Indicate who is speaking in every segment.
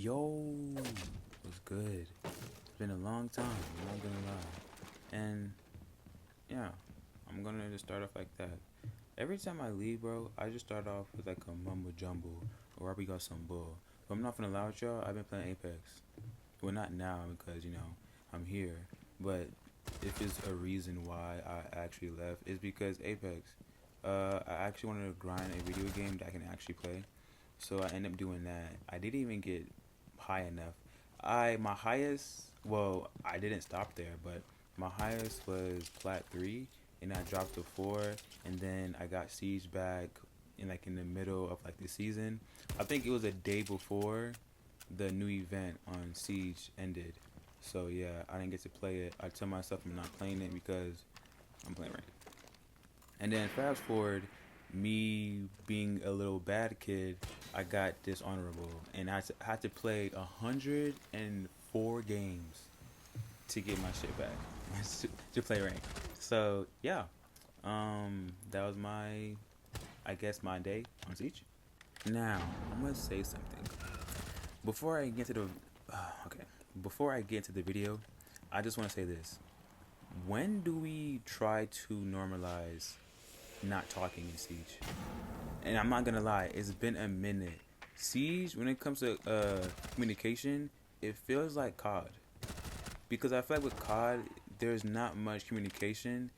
Speaker 1: Yo, what's good? It's been a long time, I'm not gonna lie. And yeah, I'm gonna just start off like that. Every time I leave, bro, I just start off with like a mumbo jumbo or we got some bull. But I'm not gonna lie with y'all, I've been playing Apex. Well, not now because, I'm here. But if it's a reason why I actually left, it's because Apex. I actually wanted to grind a video game that I can actually play. So I ended up doing that. I didn't even get high enough. My highest, well, I didn't stop there, but my highest was plat 3 and I dropped to 4 and then I got siege back in the middle of like the season. I think it was a day before the new event on siege ended. So yeah, I didn't get to play it. I tell myself I'm not playing it because I'm playing right. And then fast forward, me being a little bad kid, I got dishonorable, and I had to play 104 games to get my shit back to play rank. So yeah, that was I guess my day on Siege. Now I'm gonna say something before I get to the okay. Before I get to the video, I just want to say this. When do we try to normalize not talking in Siege? And I'm not gonna lie, it's been a minute. Siege, when it comes to communication, it feels like COD. Because I feel like with COD, there's not much communication.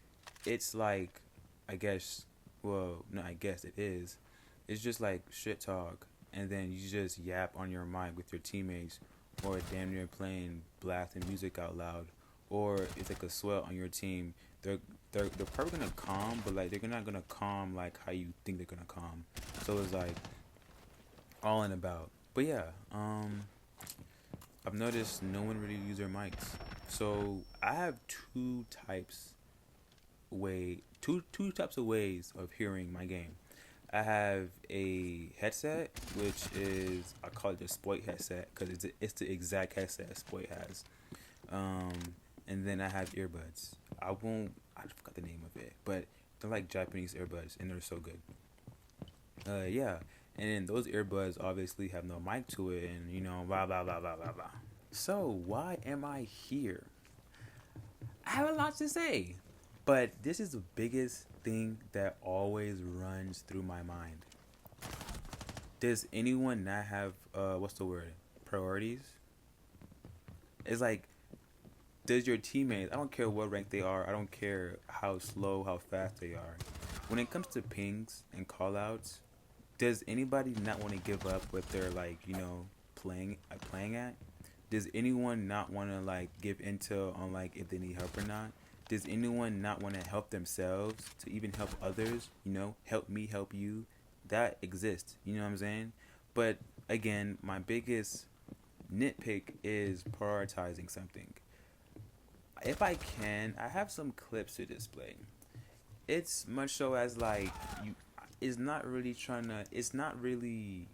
Speaker 1: It's like, I guess, well, no, I guess it is. It's just like shit talk, and then you just yap on your mic with your teammates, or damn near playing blasting music out loud, or it's like a sweat on your team. They're they're probably gonna calm, but like they're not gonna calm like how you think they're gonna calm. So it's like all in about. But yeah, I've noticed no one really use their mics. So I have two types of ways of hearing my game. I have a headset, which is I call it the Spoit headset because it's the exact headset Spoit has. Um, and then I have earbuds. I forgot the name of it, but they're like Japanese earbuds, and they're so good. Yeah, and then those earbuds obviously have no mic to it, and blah blah blah blah blah blah. So why am I here? I have a lot to say, but this is the biggest thing that always runs through my mind. Does anyone not have what's the word? Priorities? It's like, does your teammates, I don't care what rank they are, I don't care how slow, how fast they are. When it comes to pings and callouts, does anybody not want to give up what they're like, playing at? Does anyone not want to like give intel on like if they need help or not? Does anyone not want to help themselves to even help others? Help me, help you. That exists. You know what I'm saying? But again, my biggest nitpick is prioritizing something. If I can, I have some clips to display. It's much so as like you, it's not really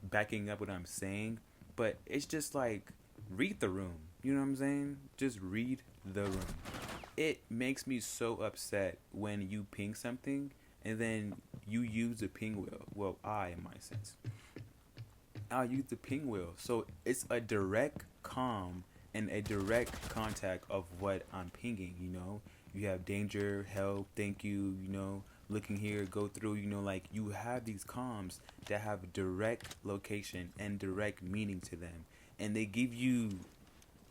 Speaker 1: backing up what I'm saying, but it's just like read the room. You know what I'm saying? Just read the room. It makes me so upset when you ping something and then you use the ping wheel. Well, in my sense, I'll use the ping wheel. So it's a direct comm and a direct contact of what I'm pinging. You have danger, help, thank you. Looking here, go through. Like you have these comms that have direct location and direct meaning to them, and they give you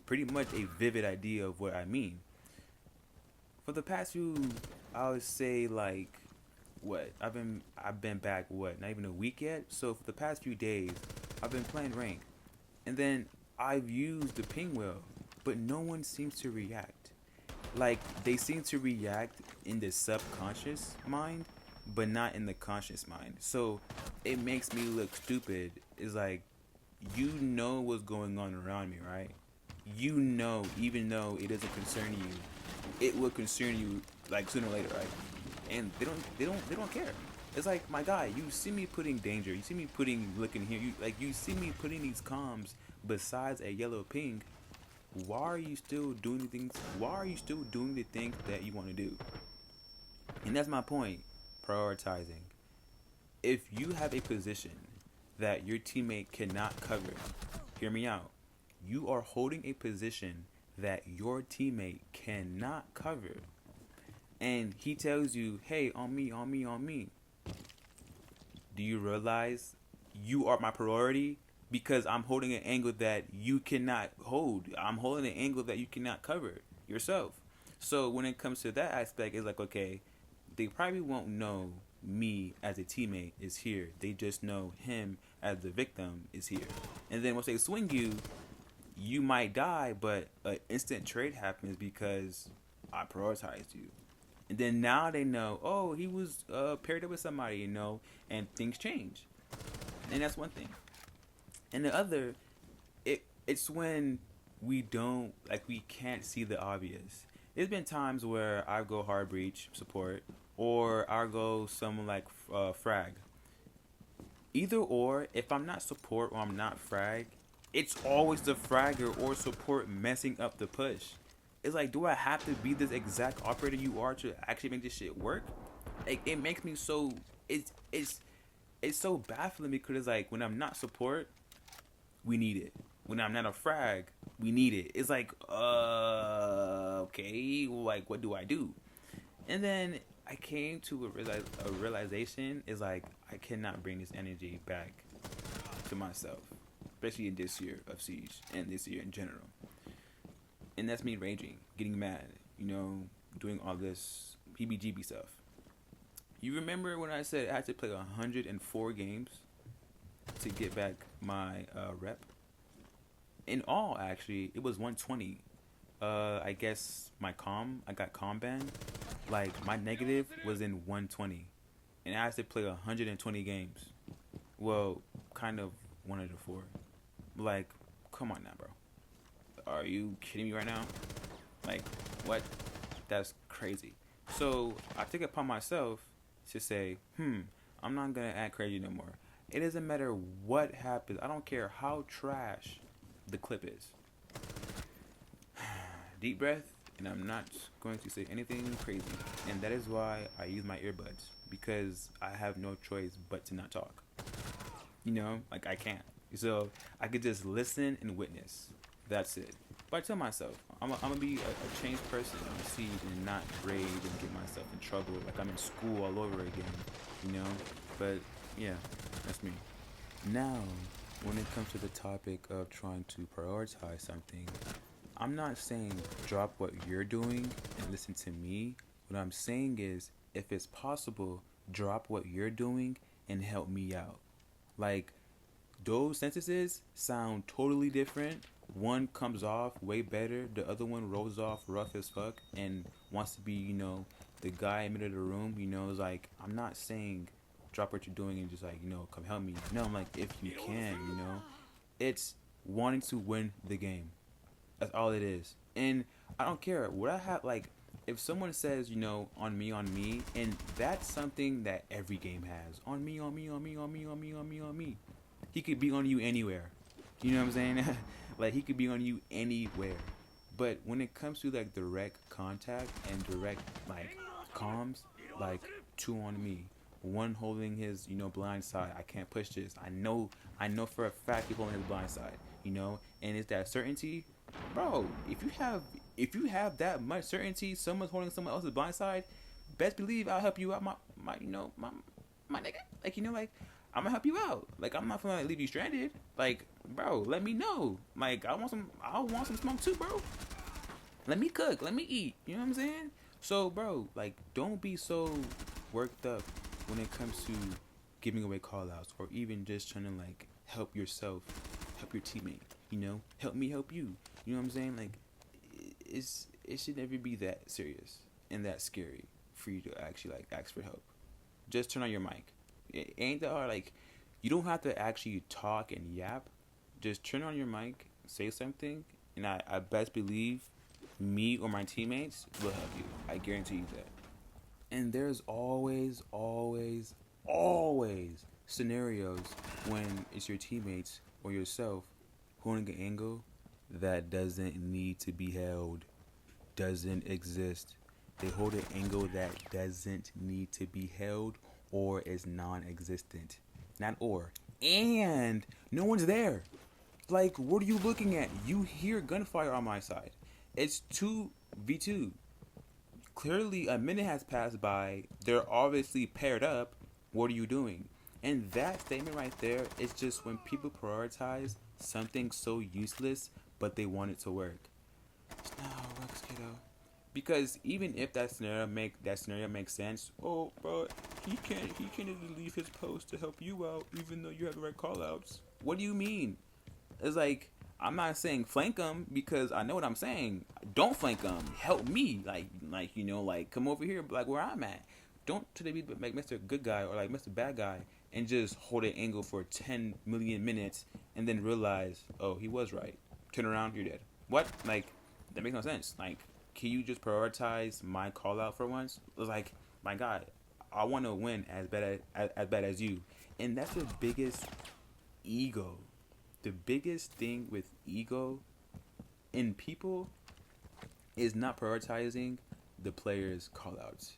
Speaker 1: pretty much a vivid idea of what I mean. For the past few, I would say like what I've been back not even a week yet. So for the past few days, I've been playing rank, and then I've used the ping wheel, but no one seems to react. Like they seem to react in the subconscious mind, but not in the conscious mind. So it makes me look stupid. It's like what's going on around me, right? Even though it doesn't concern you, it will concern you like sooner or later, right? And they don't care. It's like, my guy, you see me putting danger, you see me looking here, you see me putting these comms besides a yellow ping. Why are you still doing the things? Why are you still doing the things that you want to do? And that's my point. Prioritizing. If you have a position that your teammate cannot cover, Hear me out. You are holding a position that your teammate cannot cover. And he tells you, hey, on me, on me, on me. Do you realize you are my priority? Because I'm holding an angle that you cannot hold. I'm holding an angle that you cannot cover yourself. So when it comes to that aspect, it's like, okay, they probably won't know me as a teammate is here. They just know him as the victim is here. And then once they swing you, you might die, but an instant trade happens because I prioritized you. And then now they know, oh, he was paired up with somebody, and things change. And that's one thing. And the other, it's when we can't see the obvious. There's been times where I go hard breach support, or I go someone like frag. Either or, if I'm not support or I'm not frag, it's always the fragger or support messing up the push. It's like, do I have to be this exact operator you are to actually make this shit work? Like, it makes me so it's so baffling because it's like when I'm not support, we need it. When I'm not a frag, we need it. It's like, okay, like what do I do? And then I came to a realization is like I cannot bring this energy back to myself, especially in this year of Siege and this year in general. And that's me raging, getting mad, doing all this PBGB stuff. You remember when I said I had to play 104 games to get back my rep? In all, actually, it was 120. I guess I got comm banned. Like, my negative was in 120. And I had to play 120 games. Well, kind of 104. Like, come on now, bro. Are you kidding me right now? Like, what? That's crazy. So, I took it upon myself to say, I'm not going to act crazy no more. It doesn't matter what happens. I don't care how trash the clip is. Deep breath, and I'm not going to say anything crazy. And that is why I use my earbuds, because I have no choice but to not talk. Like I can't. So I could just listen and witness. That's it. But I tell myself, I'm gonna be a changed person on Siege and not rage and get myself in trouble like I'm in school all over again, But yeah, that's me. Now, when it comes to the topic of trying to prioritize something, I'm not saying drop what you're doing and listen to me. What I'm saying is, if it's possible, drop what you're doing and help me out. Like, those sentences sound totally different. One comes off way better. The other one rolls off rough as fuck and wants to be, the guy in the middle of the room. It's like, I'm not saying drop what you're doing and just like, come help me. No, I'm like, if you can, it's wanting to win the game. That's all it is. And I don't care what I have. Like, if someone says, on me, and that's something that every game has. On me, on me, on me, on me, on me, on me, on me. He could be on you anywhere. You know what I'm saying? Like, he could be on you anywhere. But when it comes to, like, direct contact and direct, like, comms, like, 2 on me. 1 holding his, blind side. I can't push this. I know for a fact he's holding his blind side, and it's that certainty. Bro, if you have that much certainty, someone's holding someone else's blind side, best believe I'll help you out, my nigga. Like, I'm gonna help you out. Like, I'm not gonna leave you stranded. Like, bro, let me know. Like, I want some smoke too, bro. Let me cook. Let me eat. You know what I'm saying? So, bro, like, don't be so worked up when it comes to giving away call-outs or even just trying to, like, help yourself, help your teammate. Help me help you. You know what I'm saying? Like, it should never be that serious and that scary for you to actually, like, ask for help. Just turn on your mic. It ain't that hard. Like, you don't have to actually talk and yap. Just turn on your mic, say something, and I best believe me or my teammates will help you. I guarantee you that. And there's always scenarios when it's your teammates or yourself holding an angle that doesn't need to be held, doesn't exist. They hold an angle that doesn't need to be held or is non-existent. Not or. And no one's there. Like, what are you looking at? You hear gunfire on my side. It's 2v2. Clearly, a minute has passed by. They're obviously paired up. What are you doing? And that statement right there is just when people prioritize something so useless, but they want it to work. It's not how it works, kiddo. Because even if that scenario makes sense, oh, bro, he can't even leave his post to help you out, even though you have the right callouts. What do you mean? It's like, I'm not saying flank them because I know what I'm saying. Don't flank them. Help me. Like come over here, like where I'm at. Don't today be like Mr. Good Guy or like Mr. Bad Guy and just hold an angle for 10 million minutes and then realize, oh, he was right. Turn around, you're dead. What? Like, that makes no sense. Like, can you just prioritize my call out for once? It was like, my God, I want to win as bad as you, and that's the biggest ego. The biggest thing with ego in people is not prioritizing the players' callouts.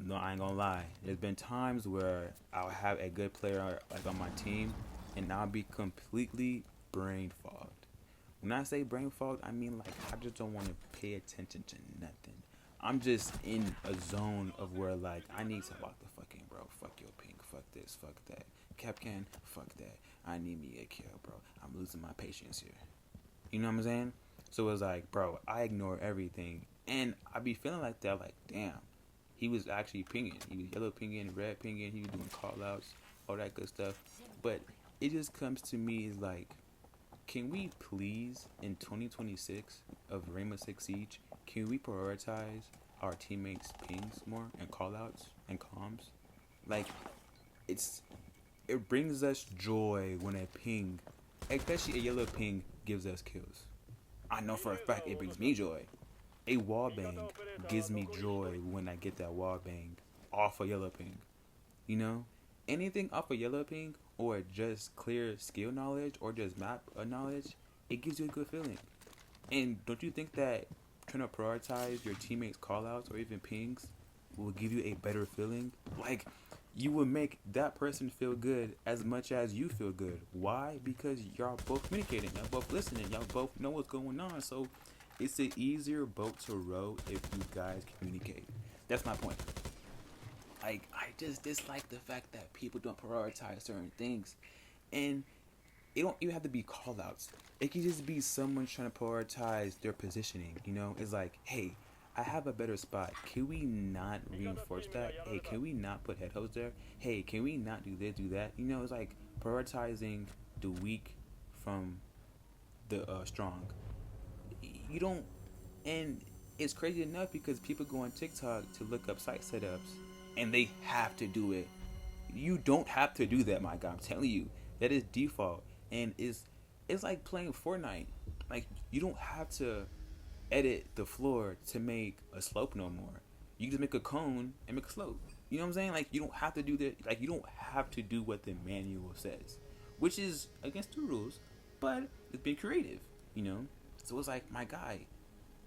Speaker 1: No, I ain't gonna lie. There's been times where I'll have a good player like on my team, and I'll be completely brain fogged. When I say brain fogged, I mean like I just don't want to pay attention to nothing. I'm just in a zone of where like I need to lock the fucking bro. Fuck your pink. Fuck this. Fuck that. Capcan. Fuck that. I need me a kill, bro. I'm losing my patience here. You know what I'm saying? So it's like, bro, I ignore everything, and I be feeling like that. Like, damn, he was actually pinging. He was yellow pinging, red pinging. He was doing call outs, all that good stuff. But it just comes to me is like, can we please, in 2026 of Rainbow Six Siege, can we prioritize our teammates' pings more and callouts and comms? Like, it brings us joy when a ping, especially a yellow ping, gives us kills. I know for a fact it brings me joy. A wall bang gives me joy when I get that wall bang off a yellow ping. You know? Anything off a yellow ping or just clear skill knowledge or just map knowledge, it gives you a good feeling. And don't you think that trying to prioritize your teammates' callouts or even pings will give you a better feeling? Like, you will make that person feel good as much as you feel good. Why? Because y'all both communicating, y'all both listening, y'all both know what's going on. So it's an easier boat to row if you guys communicate. That's my point. Like, I just dislike the fact that people don't prioritize certain things. And it don't even have to be call outs. It can just be someone trying to prioritize their positioning, you know? It's like, hey, I have a better spot. Can we not reinforce that? Hey, can we not put head hosts there? Hey, can we not do this, do that? You know, it's like prioritizing the weak from the strong. You don't, and it's crazy enough because people go on TikTok to look up site setups and they have to do it. You don't have to do that, my guy. I'm telling you, that is default, and it's like playing Fortnite. Like, you don't have to edit the floor to make a slope no more. You just make a cone and make a slope. You know what I'm saying? Like, you don't have to do that. Like, you don't have to do what the manual says, which is against the rules, but it's being creative. You know, so it's like, my guy,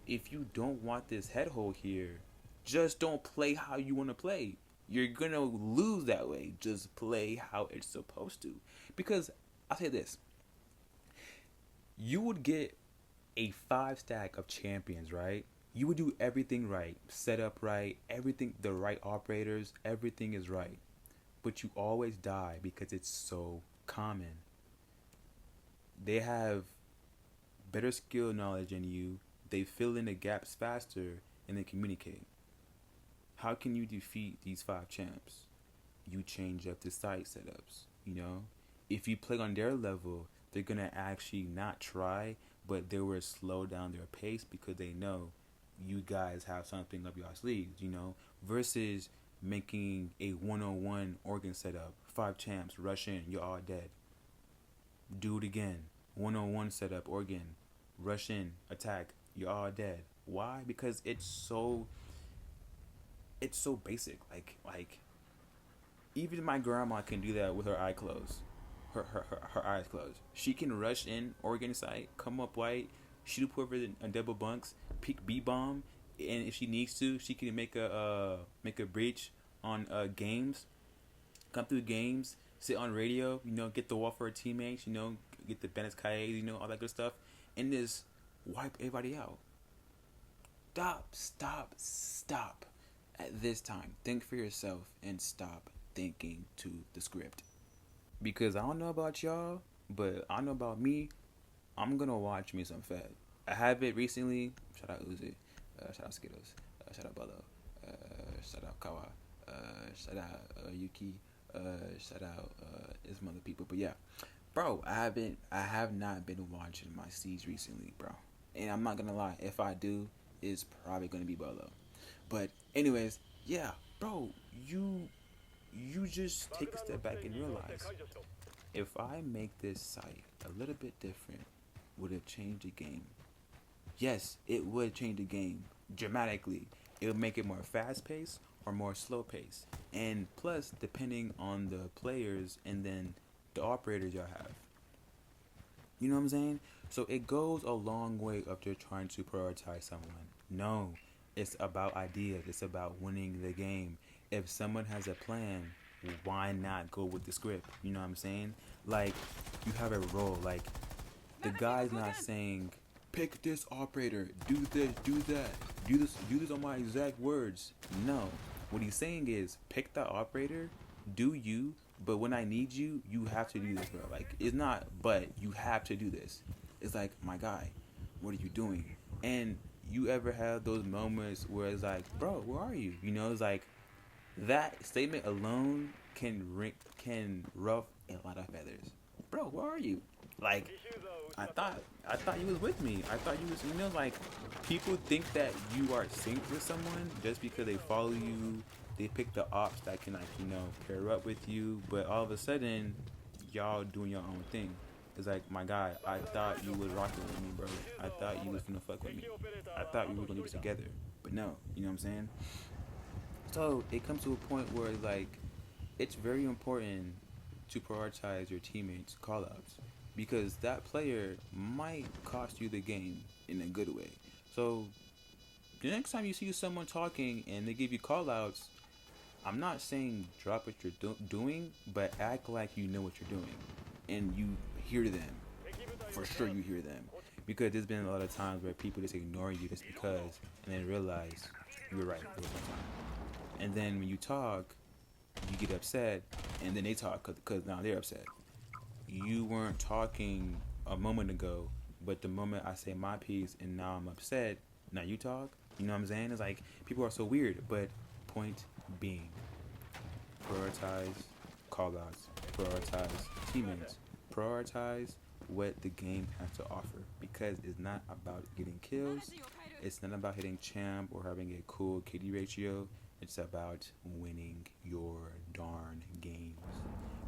Speaker 1: if you don't want this head hole here, just don't play how you want to play. You're gonna lose that way. Just play how it's supposed to. Because I'll say this: you would get a 5 stack of champions, right? You would do everything right, set up right, everything, the right operators, everything is right. But you always die because it's so common. They have better skill knowledge than you, they fill in the gaps faster, and they communicate. How can you defeat these 5 champs? You change up the site setups, you know? If you play on their level, they're gonna actually not try, but they will slow down their pace because they know you guys have something up your sleeves, you know? Versus making a one-on-one organ setup, 5 champs, rush in, you're all dead. Do it again. One-on-one setup, organ, rush in, attack, you're all dead. Why? Because it's so basic. Like even my grandma can do that with her eye closed. Her eyes closed. She can rush in organ site, come up white, shoot whoever a double bunks, peek B bomb, and if she needs to, she can make a breach on games, come through games, sit on radio, you know, get the wall for her teammates, you know, get the Bennett's Kaye, you know, all that good stuff, and just wipe everybody out. Stop. At this time, think for yourself and stop thinking to the script. Because I don't know about y'all, but I know about me. I'm gonna watch me some Fed. I have it recently. Shout out Uzi. Shout out Skittles. Shout out Bello. Shout out Kawa. Shout out Yuki. Shout out some other people. But yeah, bro, I have not been watching my C's recently, bro. And I'm not gonna lie, if I do, it's probably gonna be Bello. But anyways, yeah, bro, you just take a step back and realize, if I make this site a little bit different, would it change the game? Yes, it would change the game dramatically. It would make it more fast paced or more slow paced. And plus, depending on the players and then the operators y'all have. You know what I'm saying? So it goes a long way of just trying to prioritize someone. No, it's about ideas. It's about winning the game. If someone has a plan, why not go with the script? You know what I'm saying? Like, you have a role. Like, the guy's not saying, pick this operator, do this, do that, do this on my exact words. No. What he's saying is, pick that operator, do you, but when I need you, you have to do this, bro. Like, it's not, but you have to do this. It's like, my guy, what are you doing? And you ever have those moments where it's like, bro, where are you? You know, it's like, that statement alone can ruff a lot of feathers. Bro, where are you? Like, I thought you was with me. I thought you was, you know, like, people think that you are synced with someone just because they follow you. They pick the ops that can, like, you know, pair up with you. But all of a sudden, y'all doing your own thing. It's like, my guy, I thought you was rocking with me, bro. I thought you was gonna fuck with me. I thought we were gonna be together. But no, you know what I'm saying? So it comes to a point where, like, it's very important to prioritize your teammates' call-outs, because that player might cost you the game in a good way. So the next time you see someone talking and they give you call-outs, I'm not saying drop what you're doing, but act like you know what you're doing and you hear them. For sure you hear them, because there's been a lot of times where people just ignore you just because, and then realize you were right the whole time. And then when you talk, you get upset, and then they talk because now they're upset. You weren't talking a moment ago, but the moment I say my piece and now I'm upset, now you talk. You know what I'm saying? It's like, people are so weird. But point being, prioritize call-outs, prioritize teammates, prioritize what the game has to offer, because it's not about getting kills, it's not about hitting champ or having a cool KD ratio. It's about winning your darn games.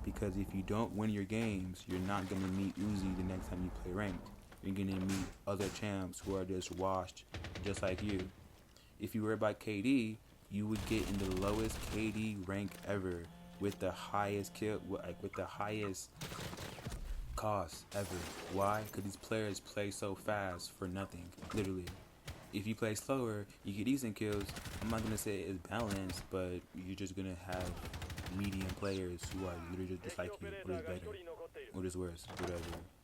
Speaker 1: Because if you don't win your games, you're not going to meet Uzi the next time you play ranked. You're going to meet other champs who are just washed, just like you. If you were about KD, you would get in the lowest KD rank ever, with the highest kill, like with the highest cost ever. Why? Because these players play so fast for nothing, literally. If you play slower, you get decent kills. I'm not gonna say it's balanced, but you're just gonna have medium players who are literally just like you, or just better, or just worse, whatever.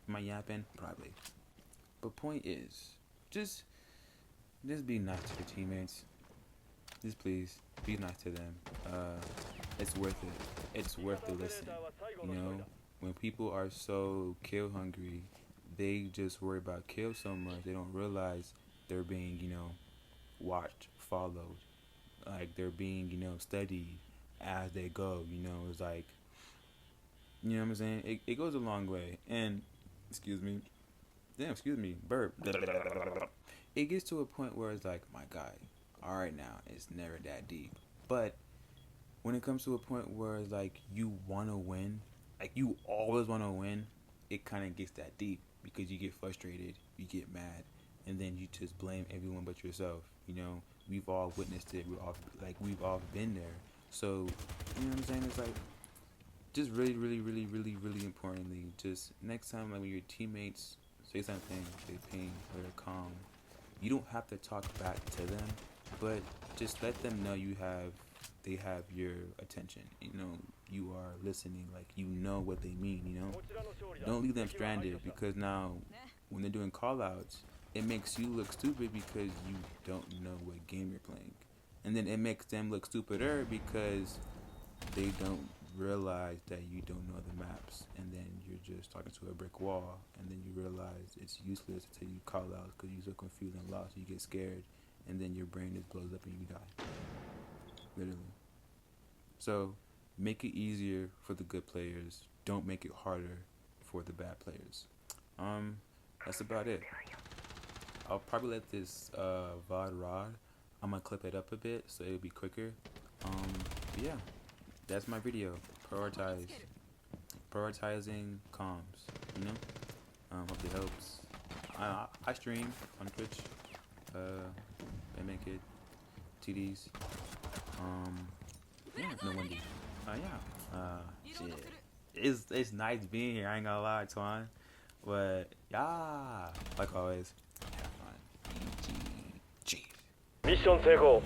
Speaker 1: Am I yapping? Probably. But point is, just be nice to your teammates. Just please, be nice to them. It's worth it. It's worth the listen. You know, when people are so kill hungry, they just worry about kill so much, they don't realize they're being, you know, watched, followed. Like, they're being, you know, studied as they go. You know, it's like, you know what I'm saying? It goes a long way. And, excuse me, burp. It gets to a point where it's like, my guy, all right now, it's never that deep. But when it comes to a point where it's like, you want to win, like, you always want to win, it kind of gets that deep, because you get frustrated, you get mad, and then you just blame everyone but yourself. You know, we've all witnessed it. We've all been there. So, you know what I'm saying? It's like, just really, really, really, really, really importantly, just next time, like, when your teammates say something, they ping, or they're calm, you don't have to talk back to them, but just let them know you have they have your attention. You know, you are listening, like you know what they mean. You know, don't leave them stranded, because now when they're doing call outs, it makes you look stupid because you don't know what game you're playing, and then it makes them look stupider because they don't realize that you don't know the maps, and then you're just talking to a brick wall, and then you realize it's useless until you call out because you're so confused and lost, you get scared, and then your brain just blows up and you die, literally. So make it easier for the good players, don't make it harder for the bad players. That's about it. I'll probably let this VOD rod. I'm gonna clip it up a bit so it'll be quicker. But yeah, that's my video. Prioritizing comms. You know. Hope it helps. I stream on Twitch. I make it. TDs. Yeah, no Wendy. Shit. It's nice being here. I ain't gonna lie, Twan. But yeah, like always, have fun. GG.
Speaker 2: ミッション成功。